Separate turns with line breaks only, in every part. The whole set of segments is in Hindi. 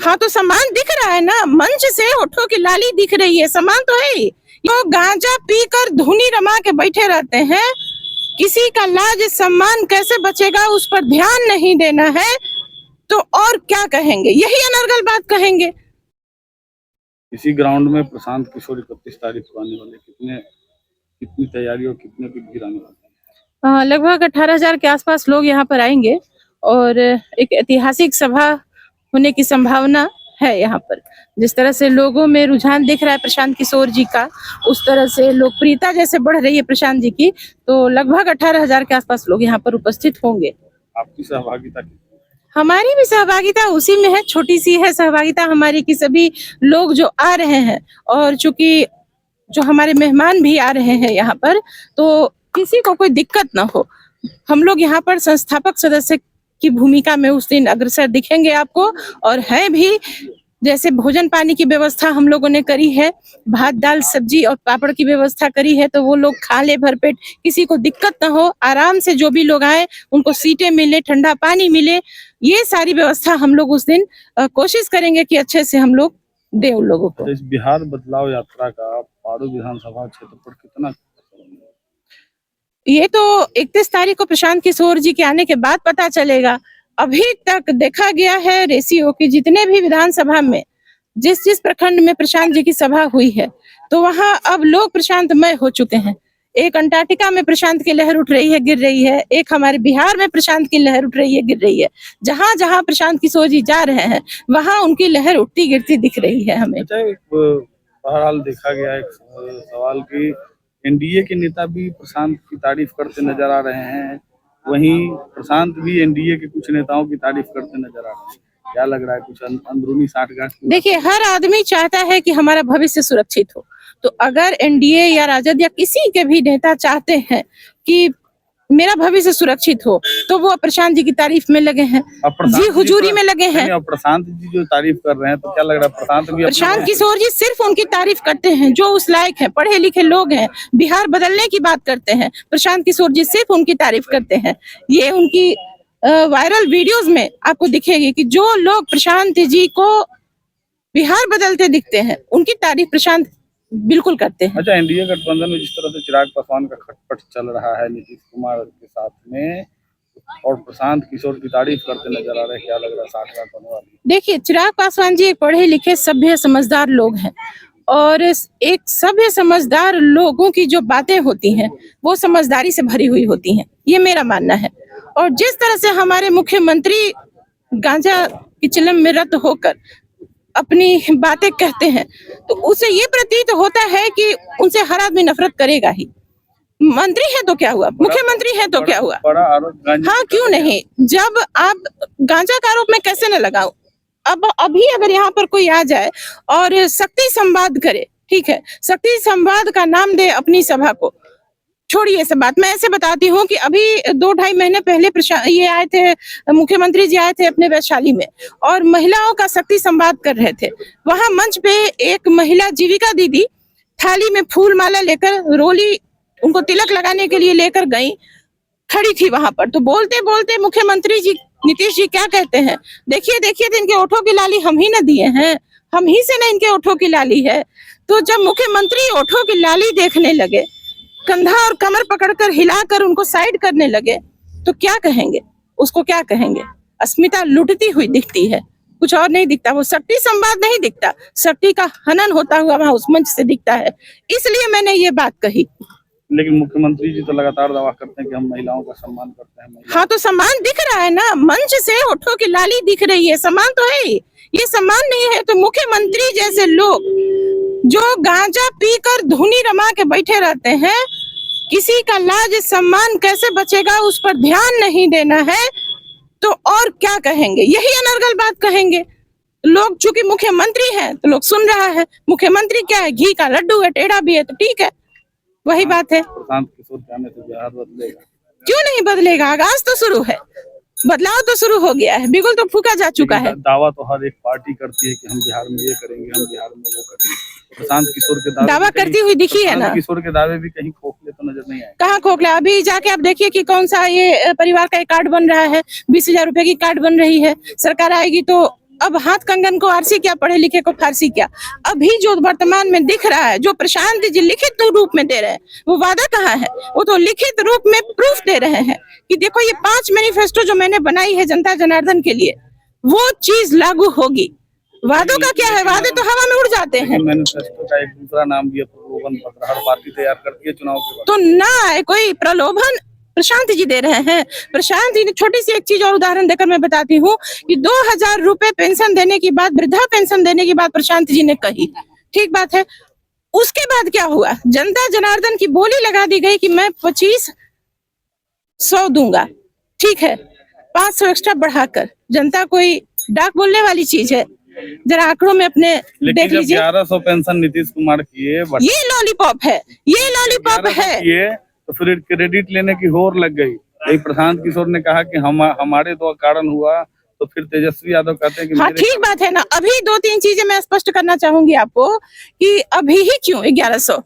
हाँ तो सम्मान दिख रहा है ना, मंच से होठों की लाली दिख रही है, सम्मान तो है ही। तो गांजा पीकर धुनी रमा के बैठे रहते हैं, किसी का लाज सम्मान कैसे बचेगा उस पर ध्यान नहीं देना है, तो और क्या कहेंगे, यही अनर्गल बात कहेंगे।
इसी ग्राउंड में प्रशांत किशोर 31 तारीख को आने वाले, कितनी तैयारी और कितने की भीड़ आने वाली है?
लगभग 18,000 के आसपास लोग यहाँ पर आएंगे और एक ऐतिहासिक सभा होने की संभावना है। यहाँ पर जिस तरह से लोगों में रुझान दिख रहा है प्रशांत किशोर जी का, उस तरह से लोकप्रियता जैसे बढ़ रही है प्रशांत जी की, तो लगभग 18,000 के आसपास लोग यहाँ पर उपस्थित होंगे।
आपकी सहभागिता कितनी?
हमारी भी सहभागिता उसी में है, छोटी सी है सहभागिता हमारी की सभी लोग जो आ रहे हैं, और चूंकि जो हमारे मेहमान भी आ रहे हैं यहाँ पर, तो किसी को कोई दिक्कत ना हो। हम लोग यहाँ पर संस्थापक सदस्य की भूमिका में उस दिन अग्रसर दिखेंगे आपको, और है भी, जैसे भोजन पानी की व्यवस्था हम लोगों ने करी है, भात दाल सब्जी और पापड़ की व्यवस्था करी है, तो वो लोग खा ले भरपेट, किसी को दिक्कत ना हो, आराम से जो भी लोग आए उनको सीटें मिले, ठंडा पानी मिले, ये सारी व्यवस्था हम लोग उस दिन कोशिश करेंगे कि अच्छे से हम लोग दे उन लोगों को।
इस बिहार बदलाव यात्रा का पारू विधानसभा क्षेत्र पर कितना?
ये तो 31 तारीख को प्रशांत किशोर जी के आने के बाद पता चलेगा। अभी तक देखा गया है रेशियो की जितने भी विधानसभा में जिस जिस प्रखंड में प्रशांत जी की सभा हुई है, तो वहां अब लोग प्रशांतमय हो चुके हैं। एक अंटार्कटिका में प्रशांत की लहर उठ रही है, गिर रही है, एक हमारे बिहार में प्रशांत की लहर उठ रही है, गिर रही है। जहां जहां प्रशांत किशोर जी जा रहे हैं वहां उनकी लहर उठती गिरती दिख रही है हमें।
बहरहाल देखा गया एक सवाल की एनडीए के नेता भी प्रशांत की तारीफ करते नजर आ रहे हैं, वहीं प्रशांत भी एनडीए के कुछ नेताओं की तारीफ करते नजर आ रहे हैं। क्या लग रहा है, कुछ अंदरूनी साठगांठ? देखिए,
हर आदमी चाहता है कि हमारा भविष्य सुरक्षित हो, तो अगर एनडीए या राजद या किसी के भी नेता चाहते हैं कि मेरा भविष्य सुरक्षित हो, तो वो प्रशांत जी की तारीफ में लगे हैं, जी हुजूरी में लगे हैं।
प्रशांत जी जो तारीफ कर रहे हैं, तो क्या लग रहा है
प्रशांत किशोर जी सिर्फ उनकी तारीफ करते हैं जो उस लायक है, पढ़े लिखे लोग हैं, बिहार बदलने की बात करते हैं, प्रशांत किशोर जी सिर्फ उनकी तारीफ करते हैं। ये उनकी वायरल वीडियोस में आपको दिखेगी कि जो लोग प्रशांत जी को बिहार बदलते दिखते हैं, उनकी तारीफ प्रशांत बिल्कुल करते हैं।
अच्छा, एनडीए गठबंधन में जिस तरह से चिराग पासवान का खटपट चल रहा है नीतीश कुमार के साथ में, और प्रशांत किशोर की तारीफ करते नजर आ रहे हैं, क्या लग रहा है साठगांठ होने वाली?
देखिए, चिराग पासवान जी एक पढ़े लिखे सभ्य समझदार लोग हैं, और एक सभ्य समझदार लोगों की जो बातें होती हैं वो समझदारी से भरी हुई होती हैं, ये मेरा मानना है। और जिस तरह से हमारे मुख्यमंत्री गांजा की चिलम में रत होकर अपनी बातें कहते हैं, तो उसे ये प्रतीत होता है कि उनसे हर आदमी नफरत करेगा ही। मंत्री है तो क्या हुआ, मुख्यमंत्री है तो क्या हुआ? हाँ, क्यों नहीं, जब आप गांजा का आरोप मैं कैसे न लगाऊं। अब अभी अगर यहाँ पर कोई आ जाए और शक्ति संवाद करे, ठीक है, शक्ति संवाद का नाम दे अपनी सभा को, छोड़िए सब बात, मैं ऐसे बताती हूँ कि अभी 2-2.5 महीने पहले ये आए थे, मुख्यमंत्री जी आए थे अपने वैशाली में, और महिलाओं का शक्ति संवाद कर रहे थे। वहां मंच पे एक महिला जीविका दीदी थाली में फूल माला लेकर, रोली उनको तिलक लगाने के लिए लेकर गई, खड़ी थी वहां पर। तो बोलते बोलते मुख्यमंत्री जी नीतीश जी क्या कहते हैं, देखिए देखिए तो इनके ओठों की लाली हम ही न दिए हैं, हम ही से न इनके ओठों की लाली है। तो जब मुख्यमंत्री ओठों की लाली देखने लगे, कंधा और कमर पकड़कर हिलाकर उनको साइड करने लगे, तो क्या कहेंगे, उसको क्या कहेंगे? अस्मिता लुटती हुई दिखती है, कुछ और नहीं दिखता। वो शक्ति संवाद नहीं दिखता, शक्ति का हनन होता हुआ वहां उस मंच से दिखता है, इसलिए मैंने ये बात कही।
लेकिन मुख्यमंत्री जी तो लगातार दावा करते हैं कि हम महिलाओं का सम्मान करते हैं।
हाँ तो सम्मान दिख रहा है ना, मंच से होठों की लाली दिख रही है, सम्मान तो है ही। ये सम्मान नहीं है तो मुख्यमंत्री जैसे लोग जो गांजा पीकर धुनी रमा के बैठे रहते हैं, किसी का लाज सम्मान कैसे बचेगा उस पर ध्यान नहीं देना है, तो और क्या कहेंगे, यही अनर्गल बात कहेंगे लोग। चूंकि मुख्यमंत्री है तो लोग सुन रहा है, मुख्यमंत्री क्या है, घी का लड्डू है, टेढ़ा भी है, तो ठीक है, वही बात है।
प्रशांत किशोर जाने से बिहार बदलेगा?
क्यों नहीं बदलेगा, आगाज तो शुरू है, बदलाव तो शुरू हो गया है, बिल्कुल तो फूका जा चुका है।
दावा तो हर एक पार्टी करती है कि हम बिहार में ये करेंगे, हम बिहार में वो करेंगे। प्रशांत किशोर के
दावा करती हुई दिखी है ना,
किशोर के दावे भी कहीं खोखले तो नजर नहीं आए।
कहाँ खोखला, अभी जाके आप देखिए कि कौन सा ये परिवार का एक कार्ड बन रहा है, 20,000 रुपए की कार्ड बन रही है। सरकार आएगी तो अब हाथ कंगन को आरसी क्या, पढ़े लिखे को फारसी क्या। अभी जो वर्तमान में दिख रहा है, जो प्रशांत जी लिखित रूप में दे रहे हैं, वो वादा कहाँ है? वो तो लिखित रूप में प्रूफ दे रहे हैं कि देखो ये 5 मैनिफेस्टो जो मैंने बनाई है जनता जनार्दन के लिए, वो चीज लागू होगी। वादों का क्या है? वादे तो हवा में उड़ जाते हैं।
मैनिफेस्टो का एक दूसरा नाम भी है प्रलोभन पत्र, हर पार्टी तैयार करती है चुनाव के बाद।
तो ना आए कोई प्रलोभन, प्रशांत जी दे रहे हैं। प्रशांत जी ने छोटी सी एक चीज और उदाहरण देकर मैं बताती हूँ कि 2000 रुपए पेंशन देने की बात, वृद्धा पेंशन देने की बात प्रशांत जी ने कही, ठीक बात है। उसके बाद क्या हुआ? जनता जनार्दन की बोली लगा दी गई कि मैं 2500 दूंगा, ठीक है, 500 एक्स्ट्रा बढ़ाकर। जनता कोई डाक बोलने वाली चीज है? जरा आंकड़ों में अपने देख लीजिए।
1100 पेंशन नीतीश कुमार किए,
ये लॉलीपॉप है, ये लॉलीपॉप है।
किए तो फिर क्रेडिट लेने की होड़ लग गई। एक प्रशांत किशोर ने कहा कि हमारे तो कारण हुआ, तो फिर तेजस्वी यादव कहते हैं कि
हाँ ठीक बात है ना। अभी 2-3 चीजें मैं स्पष्ट करना चाहूंगी आपको कि अभी ही क्यों 1100,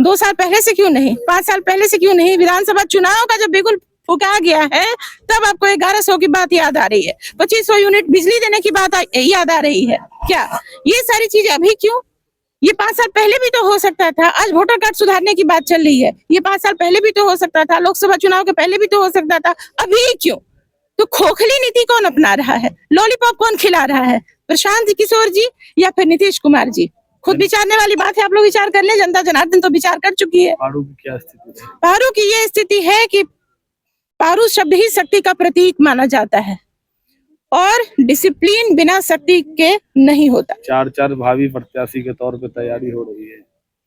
2 साल पहले से क्यों नहीं, 5 साल पहले से क्यों नहीं? विधानसभा चुनाव का जब बिगुल फूका गया है तब आपको 1100 की बात याद आ रही है, 2500 यूनिट बिजली देने की बात याद आ रही है क्या? ये सारी चीजें अभी क्यों? ये 5 साल पहले भी तो हो सकता था। आज वोटर कार्ड सुधारने की बात चल रही है, ये 5 साल पहले भी तो हो सकता था, लोकसभा चुनाव के पहले भी तो हो सकता था, अभी क्यों? तो खोखली नीति कौन अपना रहा है? लॉलीपॉप कौन खिला रहा है? प्रशांत किशोर जी या फिर नीतीश कुमार जी? खुद विचारने वाली बात है, आप लोग विचार कर लें। जनता जनार्दन तो विचार कर चुकी है।
पारू की क्या स्थिति है?
पारू की ये स्थिति है कि पारू शब्द ही शक्ति का प्रतीक माना जाता है और डिसिप्लिन बिना शक्ति के नहीं होता।
4 भावी प्रत्याशी के तौर पे तैयारी हो रही है,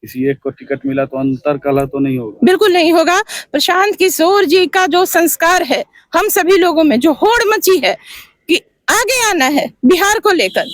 किसी एक को टिकट मिला तो अंतर कलह तो नहीं होगा?
बिल्कुल नहीं होगा। प्रशांत किशोर जी का जो संस्कार है, हम सभी लोगों में जो होड़ मची है कि आगे आना है बिहार को लेकर,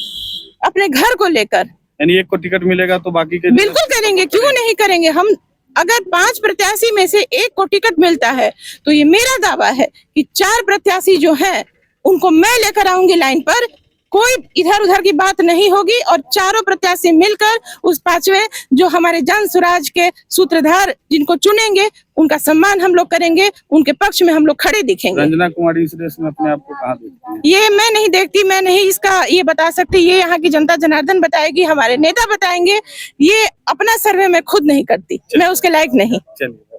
अपने घर को लेकर,
यानी एक को टिकट मिलेगा तो बाकी के
बिल्कुल करेंगे, क्यों नहीं करेंगे। हम अगर 5 प्रत्याशी में से एक को टिकट मिलता है तो ये मेरा दावा है कि 4 प्रत्याशी जो हैं उनको मैं लेकर आऊंगी लाइन पर, कोई इधर उधर की बात नहीं होगी और चारों प्रत्याशी मिलकर उस 5वें जो हमारे जन स्वराज के सूत्रधार जिनको चुनेंगे उनका सम्मान हम लोग करेंगे, उनके पक्ष में हम लोग खड़े दिखेंगे।
रंजना कुमारी इस रेस में अपने आप को कहाँ देखती हैं?
ये मैं नहीं देखती, मैं नहीं इसका ये बता सकती, ये यहाँ की जनता जनार्दन बताएगी, हमारे नेता बताएंगे। ये अपना सर्वे मैं खुद नहीं करती, मैं उसके लायक नहीं।
चलिए।